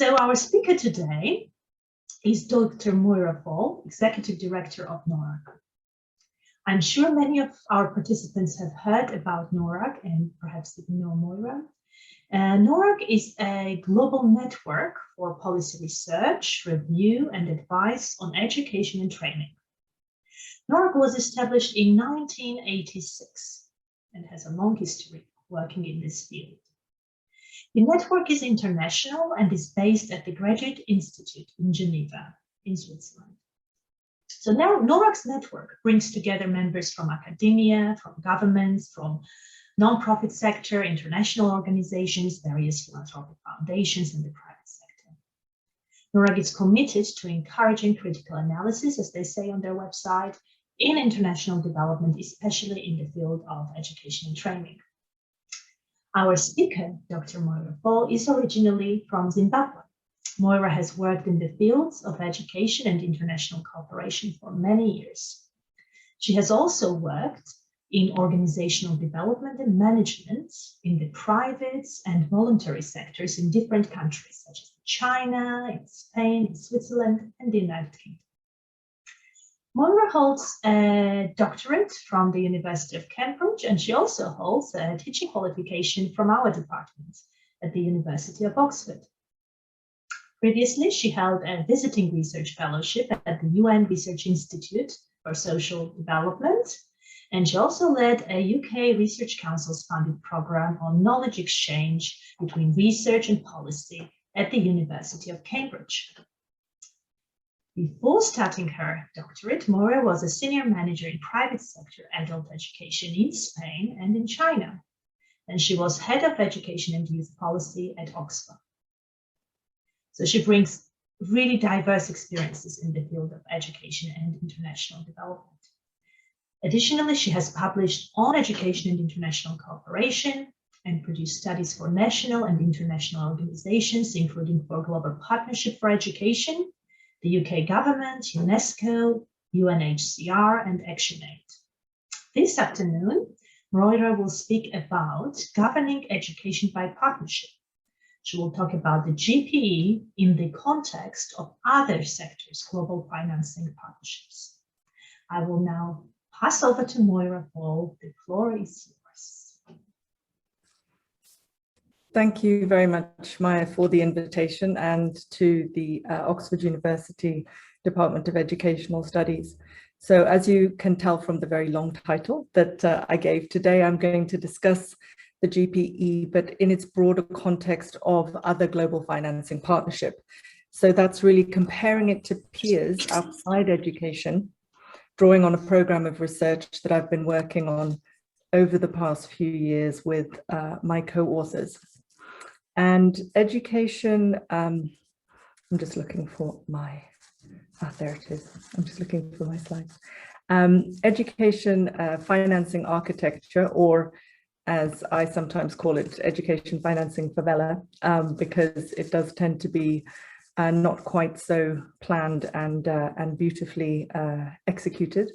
So our speaker today is Dr. Moira Faul, Executive Director of NORRAG. I'm sure many of our participants have heard about NORRAG and perhaps even know Moira. NORRAG is a global network for policy research, review, and advice on education and training. NORRAG was established in 1986 and has a long history working in this field. The network is international and is based at the Graduate Institute in Geneva, in Switzerland. So now NORRAG's network brings together members from academia, from governments, from non-profit sector, international organizations, various philanthropic foundations, and the private sector. NORRAG is committed to encouraging critical analysis, as they say on their website, in international development, especially in the field of education and training. Our speaker, Dr. Moira Faul, is originally from Zimbabwe. Moira has worked in the fields of education and international cooperation for many years. She has also worked in organizational development and management in the private and voluntary sectors in different countries, such as China, in Spain, in Switzerland, and the United Kingdom. Moira holds a doctorate from the University of Cambridge, and she also holds a teaching qualification from our department at the University of Oxford. Previously, she held a visiting research fellowship at the UN Research Institute for Social Development, and she also led a UK Research Council's funded program on knowledge exchange between research and policy at the University of Cambridge. Before starting her doctorate, Moira was a senior manager in private sector adult education in Spain and in China, and she was head of education and youth policy at Oxford. So she brings really diverse experiences in the field of education and international development. Additionally, she has published on education and international cooperation and produced studies for national and international organizations, including for Global Partnership for Education, the UK government, UNESCO, UNHCR, and ActionAid. This afternoon, Moira will speak about governing education by partnership. She will talk about the GPE in the context of other sectors' global financing partnerships. I will now pass over to Moira Faul. The floor is yours. Thank you very much, Maya, for the invitation, and to the Oxford University Department of Educational Studies. So as you can tell from the very long title that I gave today, I'm going to discuss the GPE, but in its broader context of other global financing partnership. So that's really comparing it to peers outside education, drawing on a program of research that I've been working on over the past few years with my co-authors. And education, I'm just looking for my, there it is. I'm just looking for my slides. Education financing architecture, or as I sometimes call it, education financing favela, because it does tend to be not quite so planned and beautifully executed,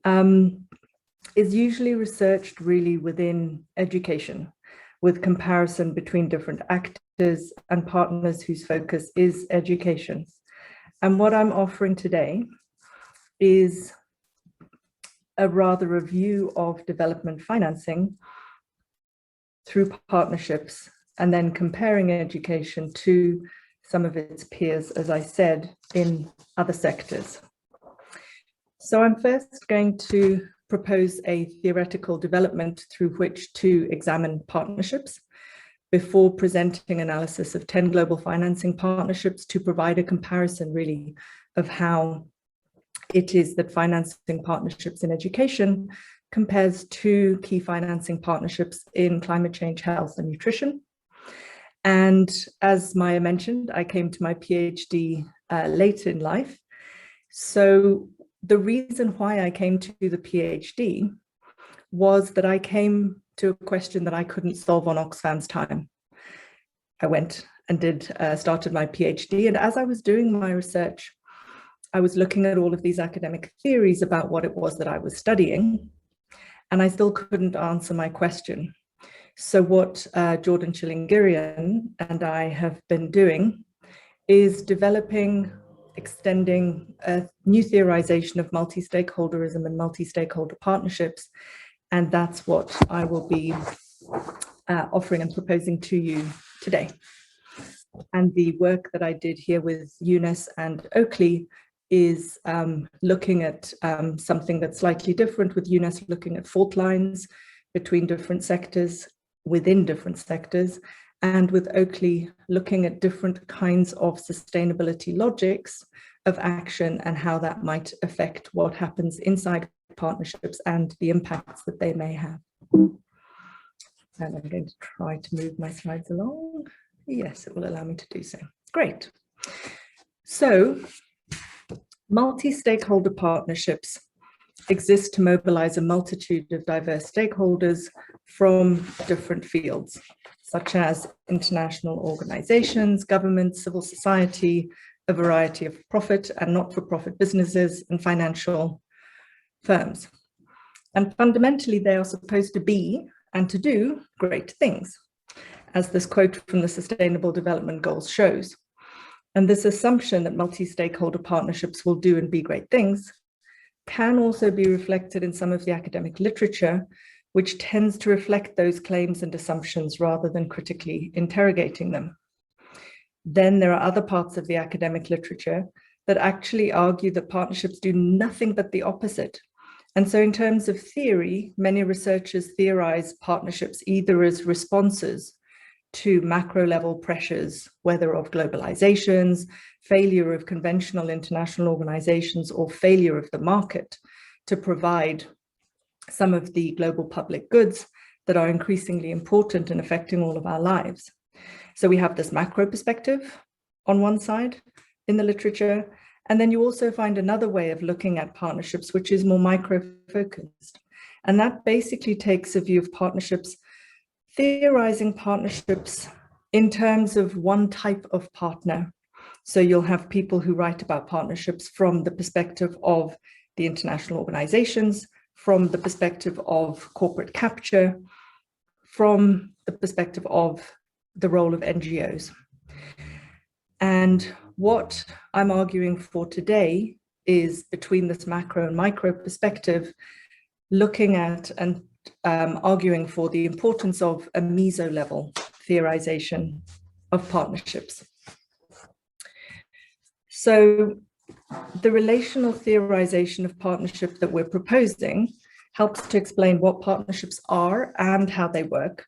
is usually researched really within education, with comparison between different actors and partners whose focus is education. And what I'm offering today is a rather review of development financing through partnerships, and then comparing education to some of its peers, as I said, in other sectors. So I'm first going to propose a theoretical development through which to examine partnerships before presenting analysis of 10 global financing partnerships to provide a comparison really of how it is that financing partnerships in education compares to key financing partnerships in climate change, health, and nutrition. And as Maya mentioned, I came to my PhD late in life. So the reason why I came to the PhD was that I came to a question that I couldn't solve on Oxfam's time. I went and started my PhD, and as I was doing my research, I was looking at all of these academic theories about what it was that I was studying, and I still couldn't answer my question. So what Jordan Chilingirian and I have been doing is developing, extending a new theorization of multi-stakeholderism and multi-stakeholder partnerships. And that's what I will be offering and proposing to you today. And the work that I did here with Eunice and Oakley is looking at something that's slightly different, with Eunice looking at fault lines between different sectors, within different sectors, and with Oakley looking at different kinds of sustainability logics of action and how that might affect what happens inside partnerships and the impacts that they may have. And I'm going to try to move my slides along. Yes, it will allow me to do so. Great. So, multi-stakeholder partnerships exist to mobilize a multitude of diverse stakeholders from different fields, such as international organizations, governments, civil society, a variety of profit and not-for-profit businesses, and financial firms. And fundamentally, they are supposed to be and to do great things, as this quote from the Sustainable Development Goals shows. And this assumption that multi-stakeholder partnerships will do and be great things can also be reflected in some of the academic literature, which tends to reflect those claims and assumptions rather than critically interrogating them. Then there are other parts of the academic literature that actually argue that partnerships do nothing but the opposite. And so in terms of theory, many researchers theorize partnerships either as responses to macro level pressures, whether of globalizations, failure of conventional international organizations, or failure of the market to provide some of the global public goods that are increasingly important and affecting all of our lives. So we have this macro perspective on one side in the literature, and then you also find another way of looking at partnerships, which is more micro-focused. And that basically takes a view of partnerships, theorizing partnerships in terms of one type of partner. So you'll have people who write about partnerships from the perspective of the international organizations, from the perspective of corporate capture, from the perspective of the role of NGOs. And what I'm arguing for today is, between this macro and micro perspective, looking at and arguing for the importance of a meso-level theorization of partnerships. So the relational theorization of partnership that we're proposing helps to explain what partnerships are and how they work,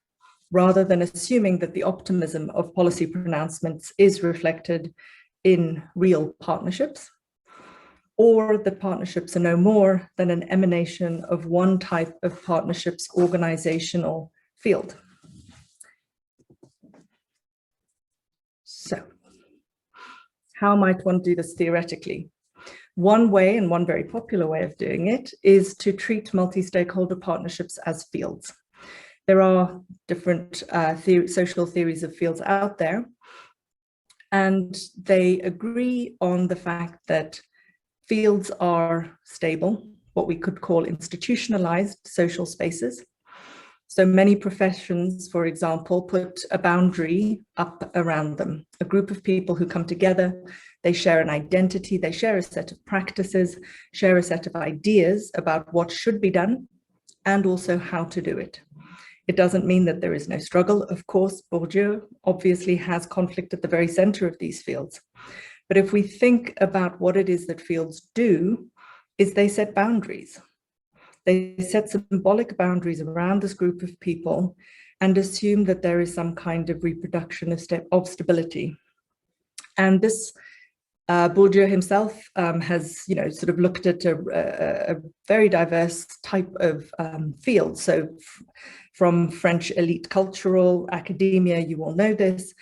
rather than assuming that the optimism of policy pronouncements is reflected in real partnerships, or that partnerships are no more than an emanation of one type of partnerships organizational field. So, how might one do this theoretically? One way, and one very popular way of doing it, is to treat multi-stakeholder partnerships as fields. There are different social theories of fields out there, and they agree on the fact that fields are stable, what we could call institutionalized social spaces. So many professions, for example, put a boundary up around them, a group of people who come together, they share an identity, they share a set of practices, share a set of ideas about what should be done, and also how to do it. It doesn't mean that there is no struggle. Of course, Bourdieu obviously has conflict at the very center of these fields. But if we think about what it is that fields do, is they set boundaries. They set symbolic boundaries around this group of people and assume that there is some kind of reproduction of stability. And this, Bourdieu himself has, sort of looked at a very diverse type of field. So from French elite cultural academia, you all know this.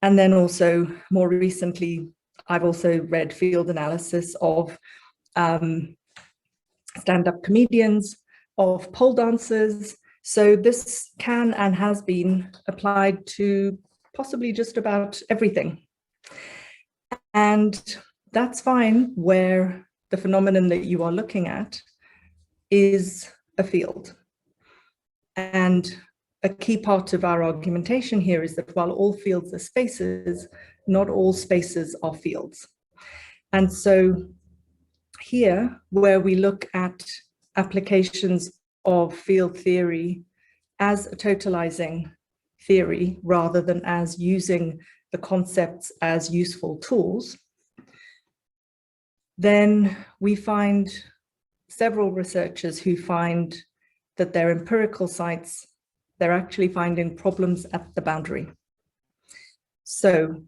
And then also more recently, I've also read field analysis of stand-up comedians, of pole dancers. So this can and has been applied to possibly just about everything. And that's fine where the phenomenon that you are looking at is a field. And a key part of our argumentation here is that while all fields are spaces, not all spaces are fields. And so here, where we look at applications of field theory as a totalizing theory rather than as using the concepts as useful tools, then we find several researchers who find that their empirical sites, they're actually finding problems at the boundary. So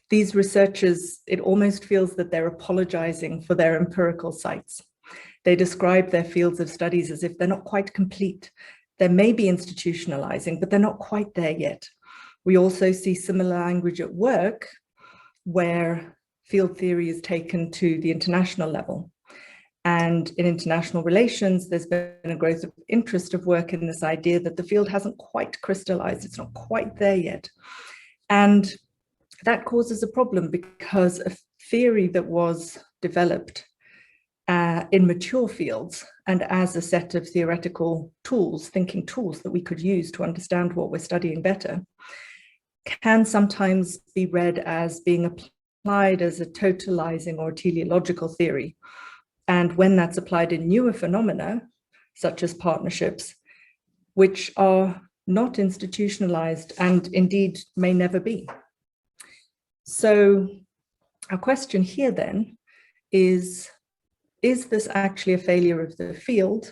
these researchers, it almost feels that they're apologizing for their empirical sites. They describe their fields of studies as if they're not quite complete. They may be institutionalizing, but they're not quite there yet. We also see similar language at work where field theory is taken to the international level. And in international relations, there's been a growth of interest of work in this idea that the field hasn't quite crystallized, it's not quite there yet. And that causes a problem because a theory that was developed in mature fields and as a set of theoretical tools, thinking tools that we could use to understand what we're studying better, can sometimes be read as being applied as a totalizing or teleological theory. And when that's applied in newer phenomena, such as partnerships, which are not institutionalized and indeed may never be. So our question here then is this actually a failure of the field,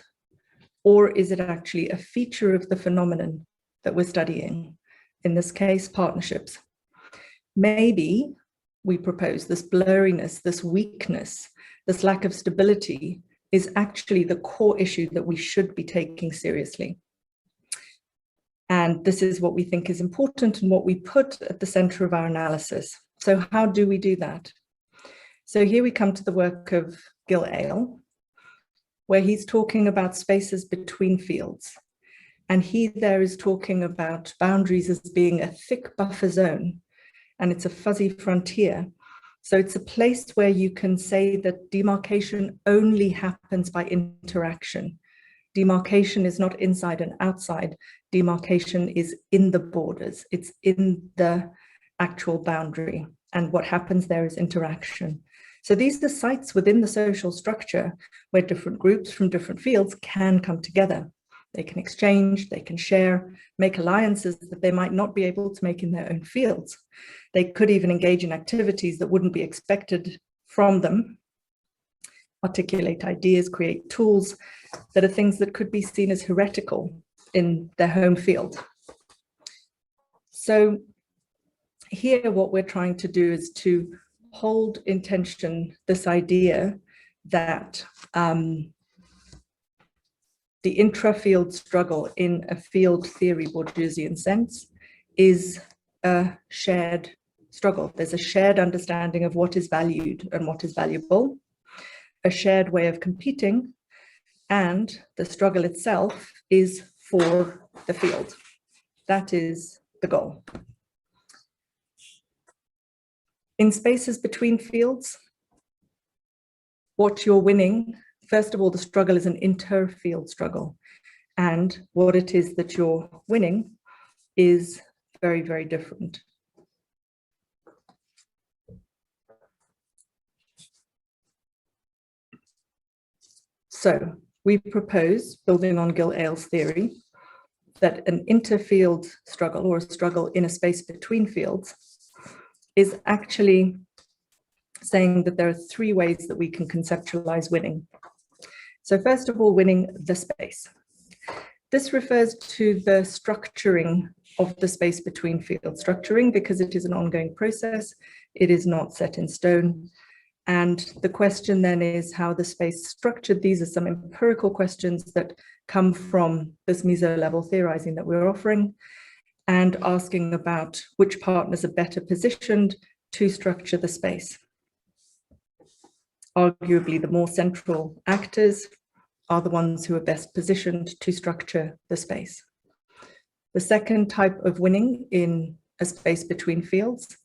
or is it actually a feature of the phenomenon that we're studying? In this case, partnerships. Maybe we propose this blurriness, this weakness, this lack of stability is actually the core issue that we should be taking seriously. And this is what we think is important and what we put at the center of our analysis. So how do we do that? So here we come to the work of Gil Ale, where he's talking about spaces between fields. And he there is talking about boundaries as being a thick buffer zone, and it's a fuzzy frontier. So it's a place where you can say that demarcation only happens by interaction. Demarcation is not inside and outside. Demarcation is in the borders. It's in the actual boundary. And what happens there is interaction. So these are sites within the social structure where different groups from different fields can come together. They can exchange, they can share, make alliances that they might not be able to make in their own fields. They could even engage in activities that wouldn't be expected from them, articulate ideas, create tools that are things that could be seen as heretical in their home field. So here what we're trying to do is to hold in tension this idea that the intra-field struggle in a field theory Bourdieusian sense is a shared struggle. There's a shared understanding of what is valued and what is valuable, a shared way of competing, and the struggle itself is for the field. That is the goal. In spaces between fields, what you're winning, first of all, the struggle is an inter-field struggle. And what it is that you're winning is very, very different. So we propose, building on Gil Ale's theory, that an interfield struggle or a struggle in a space between fields is actually saying that there are three ways that we can conceptualize winning. So first of all, winning the space. This refers to the structuring of the space between fields. Structuring because it is an ongoing process. It is not set in stone. And the question then is how the space is structured. These are some empirical questions that come from this meso-level theorizing that we're offering, and asking about which partners are better positioned to structure the space. Arguably, the more central actors are the ones who are best positioned to structure the space. The second type of winning in a space between fields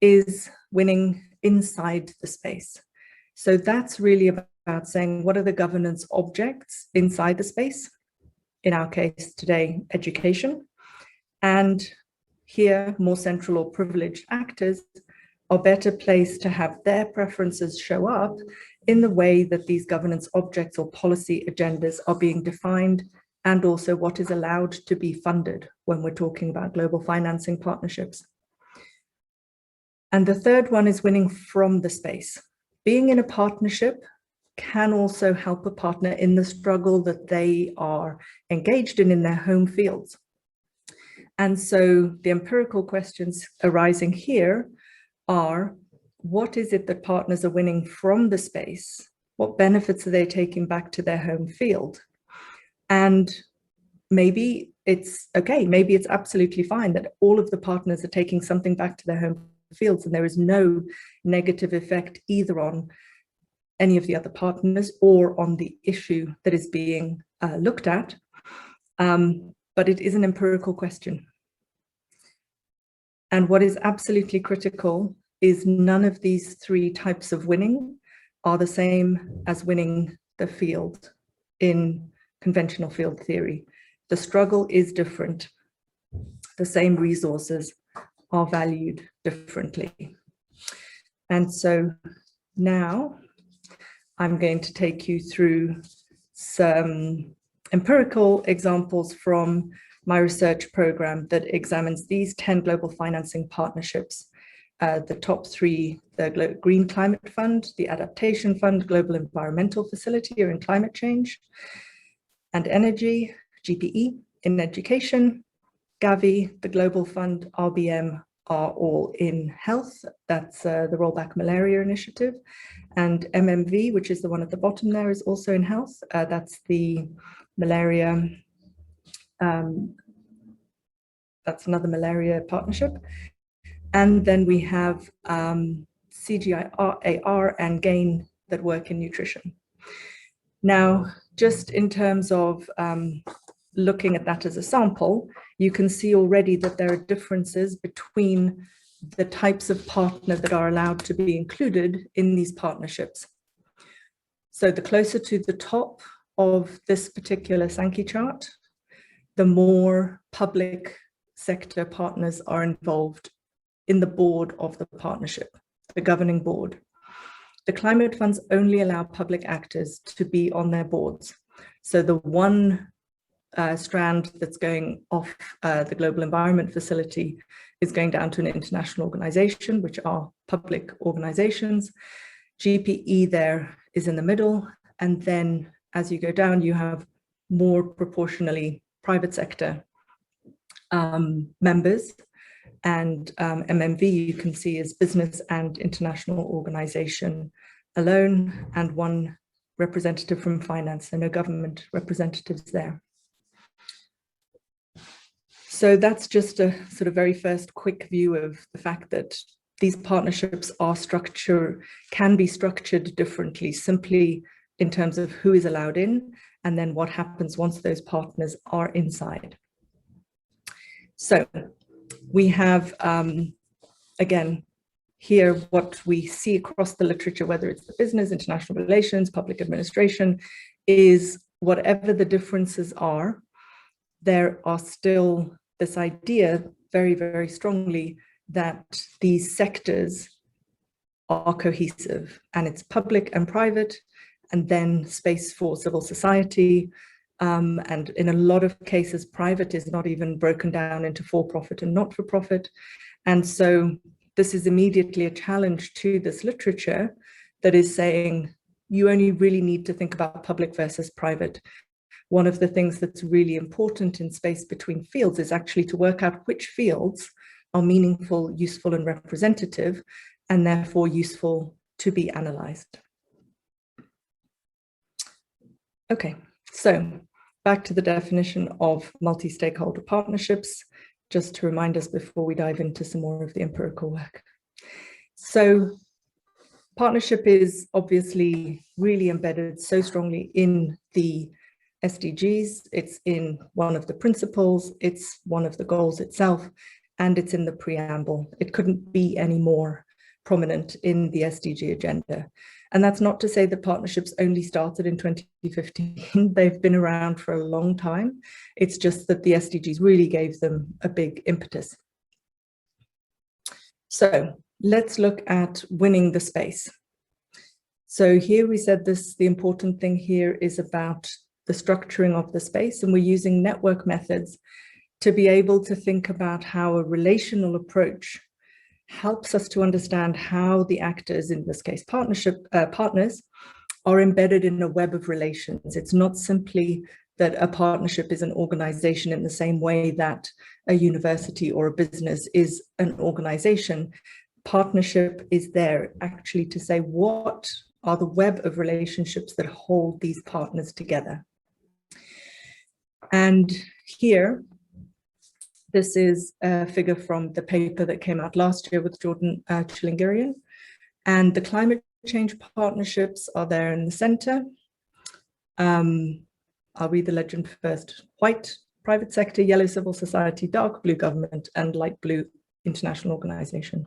is winning inside the space. So that's really about saying, what are the governance objects inside the space? in our case today, education. And here, more central or privileged actors are better placed to have their preferences show up in the way that these governance objects or policy agendas are being defined, and also what is allowed to be funded when we're talking about global financing partnerships. And the third one is winning from the space. Being in a partnership can also help a partner in the struggle that they are engaged in their home fields. And so the empirical questions arising here are, what is it that partners are winning from the space? What benefits are they taking back to their home field? And maybe it's okay, maybe it's absolutely fine that all of the partners are taking something back to their home fields and there is no negative effect either on any of the other partners or on the issue that is being looked at. But it is an empirical question. And what is absolutely critical is none of these three types of winning are the same as winning the field in conventional field theory. The struggle is different. The same resources are valued differently. And so now I'm going to take you through some empirical examples from my research program that examines these 10 global financing partnerships. The top three, the Green Climate Fund, the Adaptation Fund, Global Environmental Facility or in climate change, and energy, GPE, in education, Gavi, the Global Fund, RBM are all in health. That's the Rollback Malaria Initiative. And MMV, which is the one at the bottom there, is also in health. That's the malaria, that's another malaria partnership. And then we have CGIAR and GAIN that work in nutrition. Now, just in terms of looking at that as a sample, you can see already that there are differences between the types of partner that are allowed to be included in these partnerships. So the closer to the top of this particular Sankey chart, the more public sector partners are involved in the board of the partnership, the governing board. The climate funds only allow public actors to be on their boards. So the one strand that's going off the Global Environment Facility is going down to an international organization, which are public organizations. GPE there is in the middle. And then as you go down, you have more proportionally private sector members. And MMV you can see is business and international organization alone, and one representative from finance, so no government representatives there. So that's just a sort of very first quick view of the fact that these partnerships can be structured differently, simply in terms of who is allowed in, and then what happens once those partners are inside. So we have, again, here what we see across the literature, whether it's the business, international relations, public administration, is whatever the differences are, there are still this idea very, very strongly that these sectors are cohesive, and it's public and private, and then space for civil society. And in a lot of cases, private is not even broken down into for-profit and not-for-profit. And so this is immediately a challenge to this literature that is saying you only really need to think about public versus private. One of the things that's really important in space between fields is actually to work out which fields are meaningful, useful, and representative, and therefore useful to be analyzed. Okay, so back to the definition of multi-stakeholder partnerships, just to remind us before we dive into some more of the empirical work. So partnership is obviously really embedded so strongly in the SDGs. It's in one of the principles, it's one of the goals itself, and it's in the preamble. It couldn't be any more prominent in the SDG agenda. And that's not to say that partnerships only started in 2015. They've been around for a long time. It's just that the SDGs really gave them a big impetus. So let's look at winning the space. So here we said this, the important thing here is about the structuring of the space, and we're using network methods to be able to think about how a relational approach helps us to understand how the actors, in this case partners, are embedded in a web of relations. It's not simply that a partnership is an organization in the same way that a university or a business is an organization. Partnership is there actually to say what are the web of relationships that hold these partners together. And here, this is a figure from the paper that came out last year with Jordan Chilingirian. And the climate change partnerships are there in the center. I'll read the legend first. White, private sector, yellow, civil society, dark blue, government, and light blue, international organization.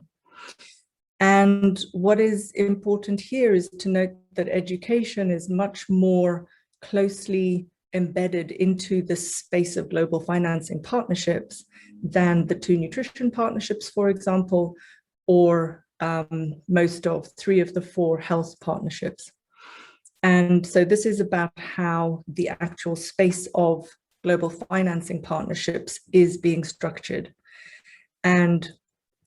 And what is important here is to note that education is much more closely embedded into the space of global financing partnerships than the two nutrition partnerships, for example, or most of 3 of the 4 health partnerships. And so this is about how the actual space of global financing partnerships is being structured. And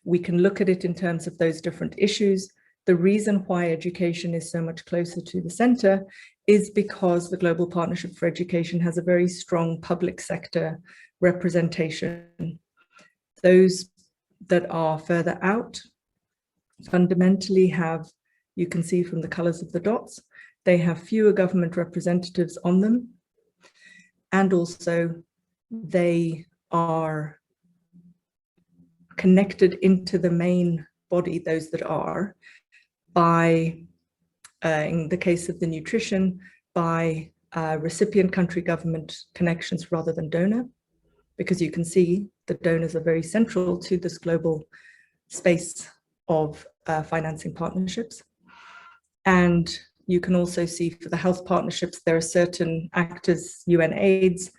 we can look at it in terms of those different issues. The reason why education is so much closer to the center is because the Global Partnership for Education has a very strong public sector representation. Those that are further out fundamentally have, you can see from the colors of the dots, they have fewer government representatives on them. And also they are connected into the main body, those that are, by, in the case of the nutrition, by recipient country government connections rather than donor, because you can see the donors are very central to this global space of financing partnerships. And you can also see for the health partnerships, there are certain actors, UNAIDS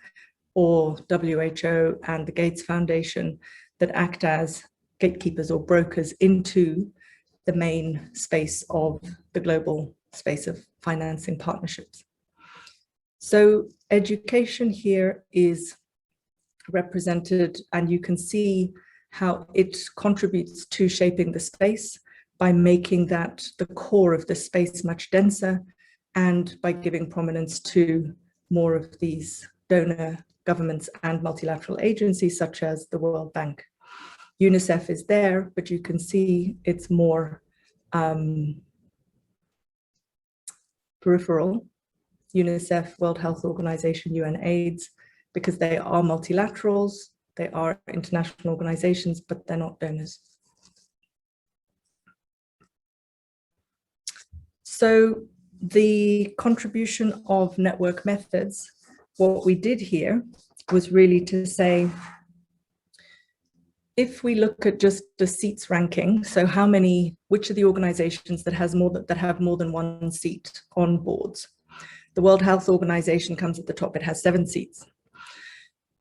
or WHO and the Gates Foundation, that act as gatekeepers or brokers into the main space of the global space of financing partnerships. So education here is represented, and you can see how it contributes to shaping the space by making that the core of the space much denser, and by giving prominence to more of these donor governments and multilateral agencies such as the World Bank. UNICEF is there, but you can see it's more peripheral. UNICEF, World Health Organization, UNAIDS, because they are multilaterals, they are international organizations, but they're not donors. So the contribution of network methods, what we did here was really to say, if we look at just the seats ranking, so how many, which are the organizations that have more than 1 seat on boards? The World Health Organization comes at the top, it has 7 seats.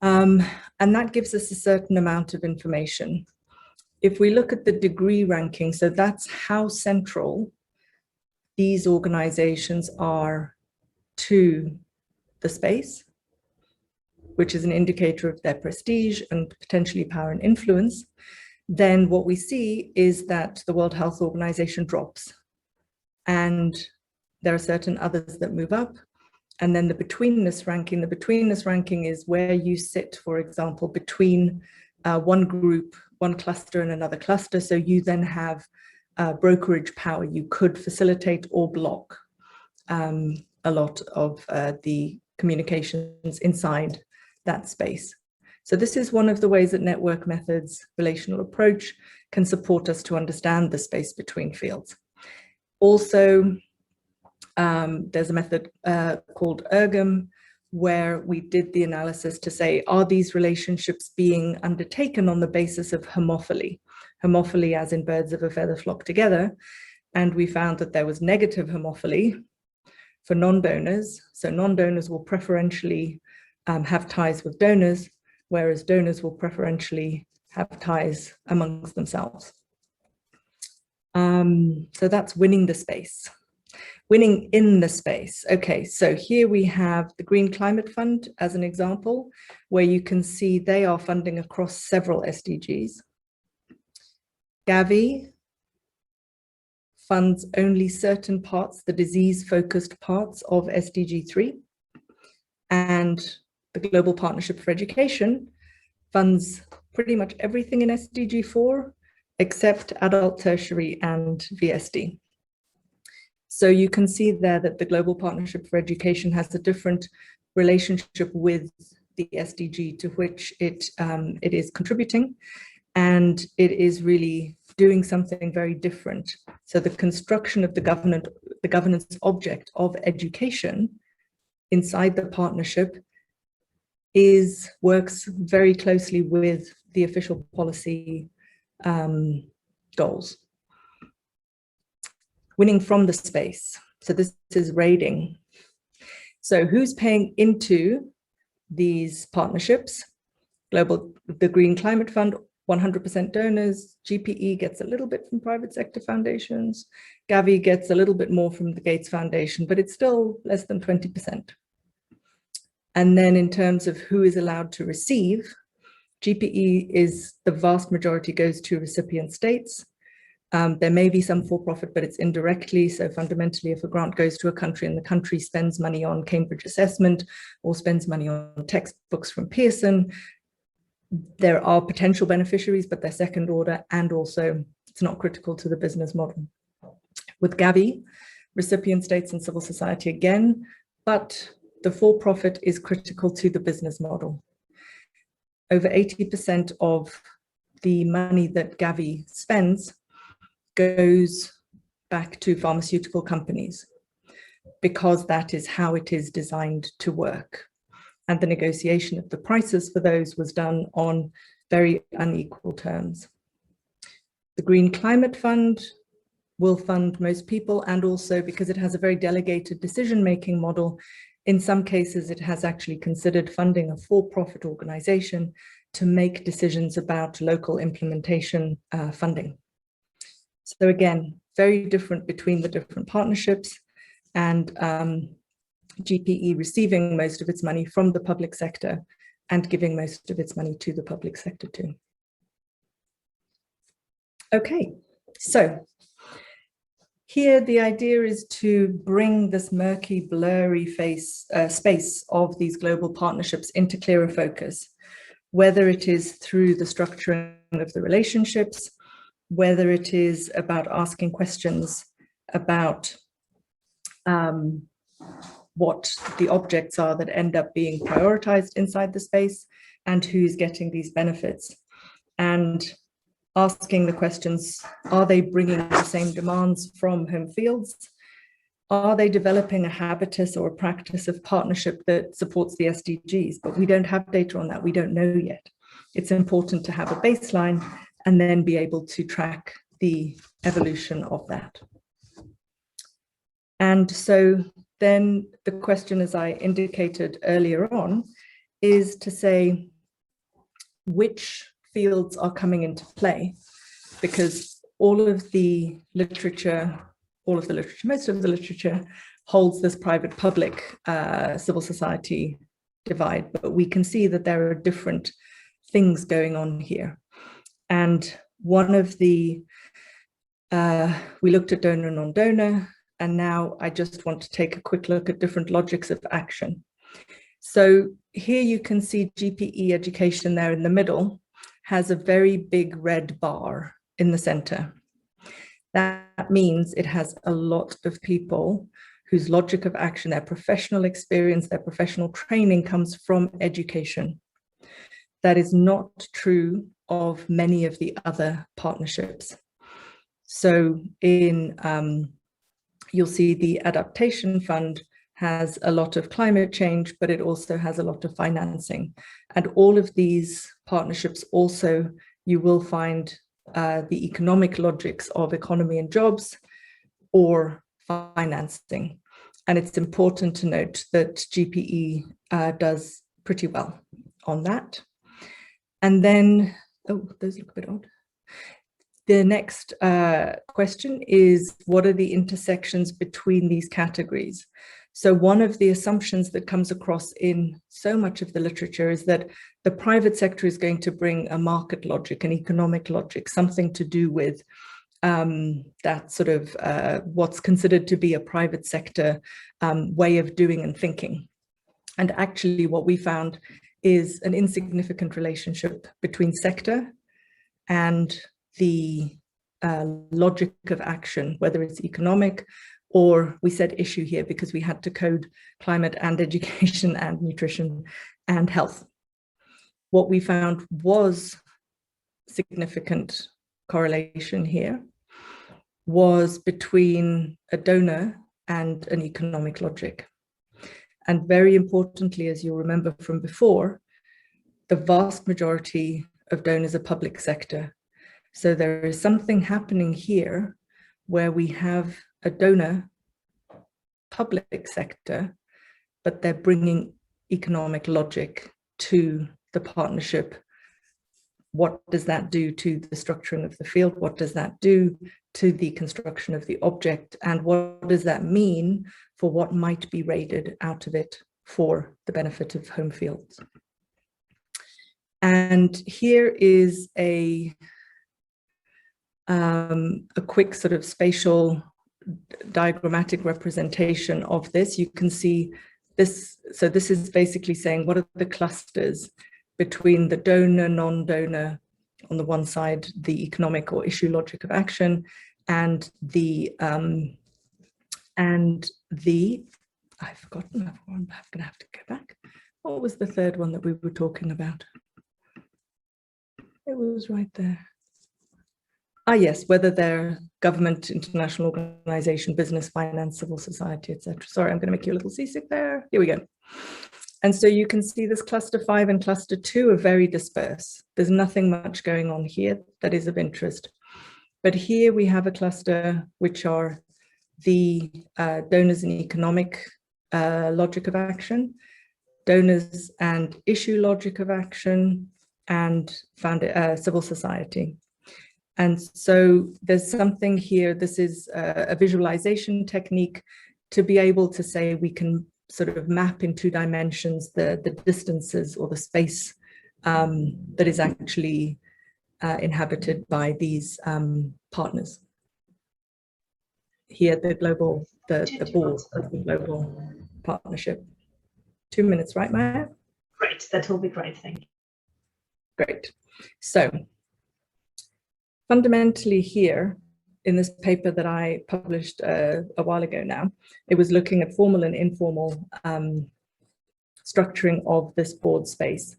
And that gives us a certain amount of information. If we look at the degree ranking, so that's how central these organizations are to the space, which is an indicator of their prestige and potentially power and influence, then what we see is that the World Health Organization drops. And there are certain others that move up. And then the betweenness ranking is where you sit, for example, between one group, one cluster and another cluster. So you then have brokerage power. You could facilitate or block a lot of the communications inside that space. So this is one of the ways that network methods, relational approach, can support us to understand the space between fields. Also, there's a method called ERGM, where we did the analysis to say, are these relationships being undertaken on the basis of homophily? homophily as in birds of a feather flock together. And we found that there was negative homophily for non-donors. So non-donors will preferentially have ties with donors, whereas donors will preferentially have ties amongst themselves. So that's winning the space. Winning in the space. Okay, so here we have the Green Climate Fund as an example, where you can see they are funding across several SDGs. Gavi funds only certain parts, the disease-focused parts of SDG 3, and the Global Partnership for Education funds pretty much everything in SDG 4, except adult, tertiary, and VSD. So you can see there that the Global Partnership for Education has a different relationship with the SDG to which it is contributing, and it is really doing something very different. So the construction of the governance object of education inside the partnership works very closely with the official policy goals. Winning from the space. So this is raiding. So who's paying into these partnerships? The Green Climate Fund, 100% donors. GPE gets a little bit from private sector foundations. Gavi gets a little bit more from the Gates Foundation, but it's still less than 20%. And then in terms of who is allowed to receive, GPE is the vast majority goes to recipient states. There may be some for-profit, but it's indirectly. So fundamentally, if a grant goes to a country and the country spends money on Cambridge assessment or spends money on textbooks from Pearson, there are potential beneficiaries, but they're second order, and also it's not critical to the business model. With Gavi, recipient states and civil society again, but the for-profit is critical to the business model. Over 80% of the money that Gavi spends goes back to pharmaceutical companies, because that is how it is designed to work. And the negotiation of the prices for those was done on very unequal terms. The Green Climate Fund will fund most people, and also because it has a very delegated decision-making model, in some cases it has actually considered funding a for-profit organization to make decisions about local implementation funding. So again, very different between the different partnerships, and GPE receiving most of its money from the public sector and giving most of its money to the public sector too. Okay, so here the idea is to bring this murky, blurry space of these global partnerships into clearer focus, whether it is through the structuring of the relationships, whether it is about asking questions about what the objects are that end up being prioritized inside the space and who's getting these benefits, and asking the questions, are they bringing the same demands from home fields? Are they developing a habitus or a practice of partnership that supports the SDGs? But we don't have data on that, we don't know yet. It's important to have a baseline and then be able to track the evolution of that. And so then the question, as I indicated earlier on, is to say which fields are coming into play, because most of the literature holds this private-public civil society divide, but we can see that there are different things going on here. And one of the, we looked at donor and non-donor, and now I just want to take a quick look at different logics of action. So here you can see GPE education there in the middle has a very big red bar in the center. That means it has a lot of people whose logic of action, their professional experience, their professional training comes from education. That is not true of many of the other partnerships. So in you'll see the Adaptation Fund has a lot of climate change, but it also has a lot of financing. And all of these partnerships also, you will find the economic logics of economy and jobs or financing. And it's important to note that GPE does pretty well on that. And then, oh, those look a bit odd. The next question is, what are the intersections between these categories? So one of the assumptions that comes across in so much of the literature is that the private sector is going to bring a market logic, an economic logic, something to do with that sort of what's considered to be a private sector way of doing and thinking. And actually what we found is an insignificant relationship between sector and the logic of action, whether it's economic, or we said issue here because we had to code climate and education and nutrition and health. What we found was significant correlation here was between a donor and an economic logic. And very importantly, as you'll remember from before, the vast majority of donors are public sector. So there is something happening here where we have a donor, public sector, but they're bringing economic logic to the partnership. What does that do to the structuring of the field? What does that do to the construction of the object? And what does that mean for what might be raided out of it for the benefit of home fields? And here is a quick sort of spatial diagrammatic representation of this. You can see this. So this is basically saying, what are the clusters between the donor, non-donor on the one side, the economic or issue logic of action, and the I've forgotten, I'm gonna have to go back. What was the third one that we were talking about? It was right there. Ah, yes, whether they're government, international organization, business, finance, civil society, etc. Sorry, I'm going to make you a little seasick there. Here we go. And so you can see this cluster 5 and cluster 2 are very dispersed. There's nothing much going on here that is of interest. But here we have a cluster which are the donors and economic logic of action, donors and issue logic of action, and civil society. And so there's something here, this is a visualization technique to be able to say we can sort of map in 2 dimensions the distances or the space that is actually inhabited by these partners. Here, the global, the board of the global partnership. 2 minutes, right, Maya? Great, that will be great, thank you. Great. So fundamentally here, in this paper that I published a while ago now, it was looking at formal and informal structuring of this board space.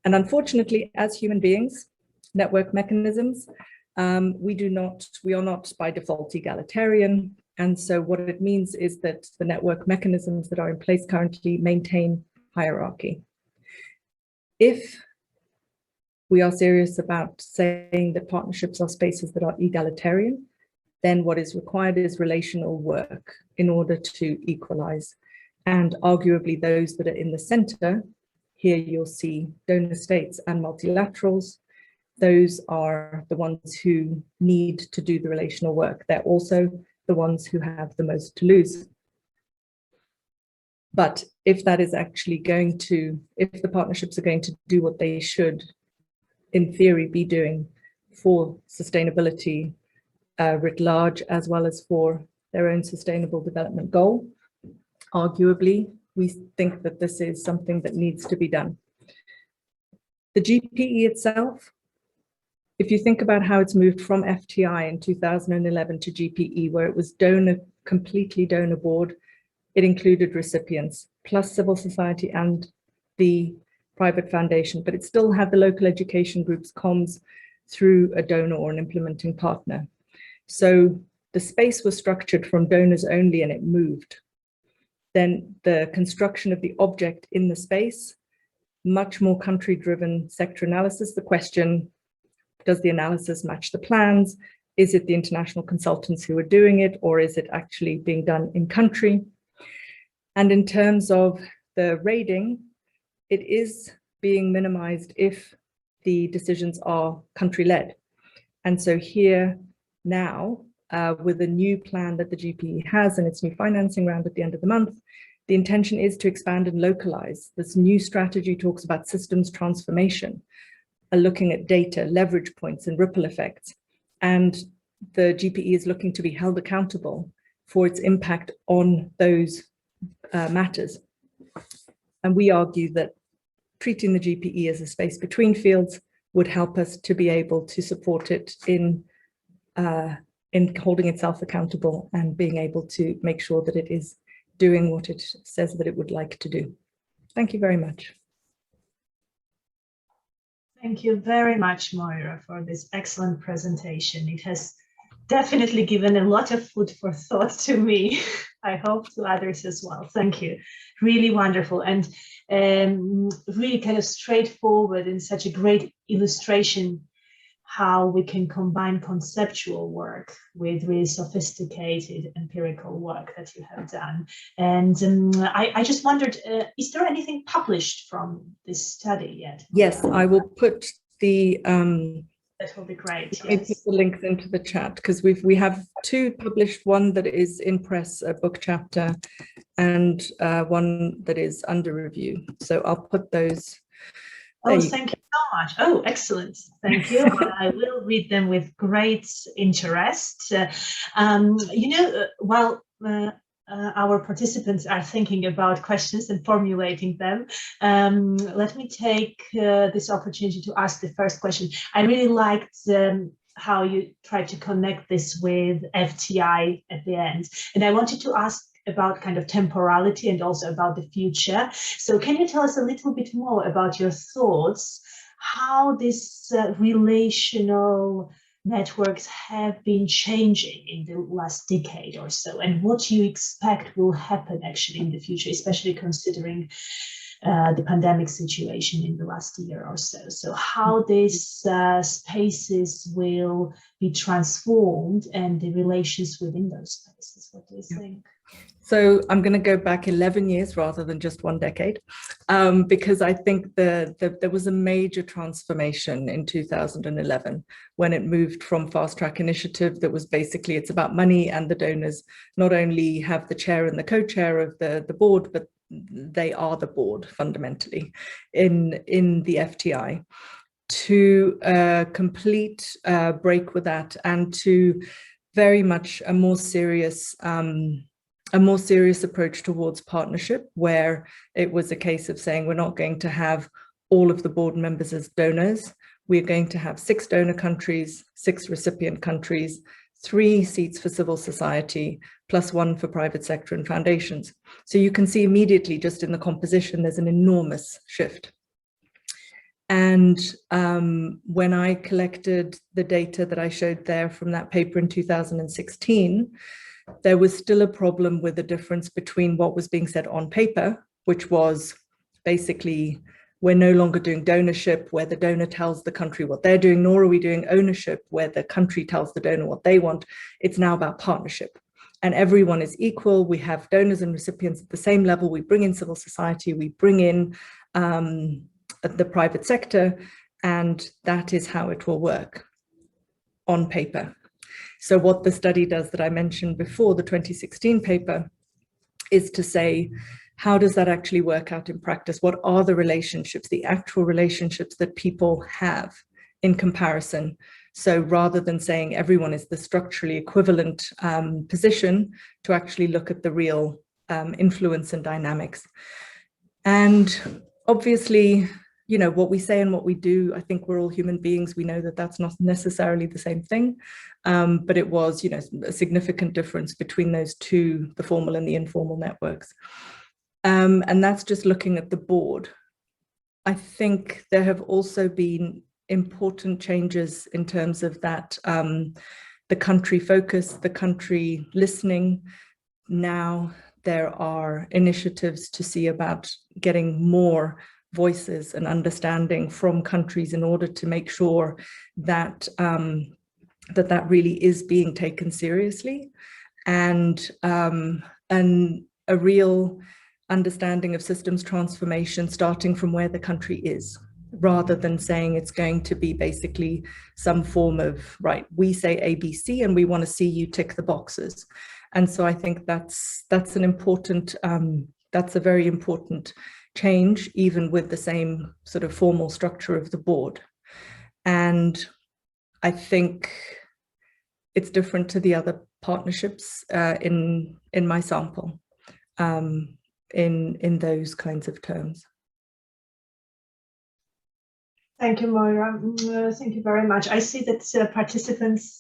And unfortunately, as human beings, network mechanisms, we are not by default egalitarian. And so what it means is that the network mechanisms that are in place currently maintain hierarchy. If we are serious about saying that partnerships are spaces that are egalitarian, then what is required is relational work in order to equalize. And arguably those that are in the center, here you'll see donor states and multilaterals. Those are the ones who need to do the relational work. They're also the ones who have the most to lose. But if that is actually going to, if the partnerships are going to do what they should, in theory, be doing for sustainability writ large, as well as for their own sustainable development goal, arguably, we think that this is something that needs to be done. The GPE itself, if you think about how it's moved from FTI in 2011 to GPE, where it was completely donor board, it included recipients, plus civil society and the private foundation, but it still had the local education groups comms through a donor or an implementing partner. So the space was structured from donors only and it moved. Then the construction of the object in the space, much more country-driven sector analysis. The question, Does the analysis match the plans? Is it the international consultants who are doing it, or is it actually being done in country? And in terms of the rating, it is being minimized if the decisions are country-led. And so here now, with the new plan that the GPE has and its new financing round at the end of the month, the intention is to expand and localize. This new strategy talks about systems transformation, looking at data, leverage points, and ripple effects. And the GPE is looking to be held accountable for its impact on those matters. And we argue that treating the GPE as a space between fields would help us to be able to support it in holding itself accountable and being able to make sure that it is doing what it says that it would like to do. Thank you very much. Thank you very much, Moira, for this excellent presentation. It has definitely given a lot of food for thought to me. I hope to others as well. Thank you. Really wonderful and really kind of straightforward and such a great illustration how we can combine conceptual work with really sophisticated empirical work that you have done. And I just wondered, is there anything published from this study yet? Yes, I will put the that will be great. Let me put the links into the chat, because we have two published, one that is in press, a book chapter, and one that is under review. So I'll put those. Oh, thank you so much. Oh, excellent. Thank you. I will read them with great interest. You know, while our participants are thinking about questions and formulating them, let me take this opportunity to ask the first question. I really liked how you tried to connect this with FTI at the end. And I wanted to ask about kind of temporality and also about the future. So can you tell us a little bit more about your thoughts, how this relational networks have been changing in the last decade or so, and what you expect will happen actually in the future, especially considering the pandemic situation in the last year or so. So how these spaces will be transformed and the relations within those spaces. What do you think? So I'm going to go back 11 years rather than just one decade, because I think there was a major transformation in 2011 when it moved from fast track initiative that was basically it's about money, and the donors not only have the chair and the co-chair of the board, but they are the board fundamentally in the FTI, to complete break with that and to very much a more serious approach towards partnership, where it was a case of saying we're not going to have all of the board members as donors. We're going to have 6 donor countries, 6 recipient countries, 3 seats for civil society, plus 1 for private sector and foundations. So you can see immediately just in the composition, there's an enormous shift. And when I collected the data that I showed there from that paper in 2016, there was still a problem with the difference between what was being said on paper, which was basically, we're no longer doing donorship where the donor tells the country what they're doing, nor are we doing ownership where the country tells the donor what they want. It's now about partnership. And everyone is equal. We have donors and recipients at the same level. We bring in civil society, we bring in the private sector, and that is how it will work on paper. So what the study does that I mentioned before, the 2016 paper, is to say, how does that actually work out in practice? What are the relationships, the actual relationships that people have in comparison? So rather than saying everyone is the structurally equivalent position, to actually look at the real influence and dynamics. And obviously, you know, what we say and what we do, I think we're all human beings. We know that that's not necessarily the same thing, but it was, you know, a significant difference between those two, the formal and the informal networks. And that's just looking at the board. I think there have also been important changes in terms of that, the country focus, the country listening. Now there are initiatives to see about getting more voices and understanding from countries in order to make sure that that really is being taken seriously, and a real understanding of systems transformation starting from where the country is, rather than saying it's going to be basically some form of, right, we say ABC and we want to see you tick the boxes. And so I think that's an important, that's a very important change, even with the same sort of formal structure of the board. And I think it's different to the other partnerships in my sample, in those kinds of terms. Thank you, Moira. Thank you very much. I see that participants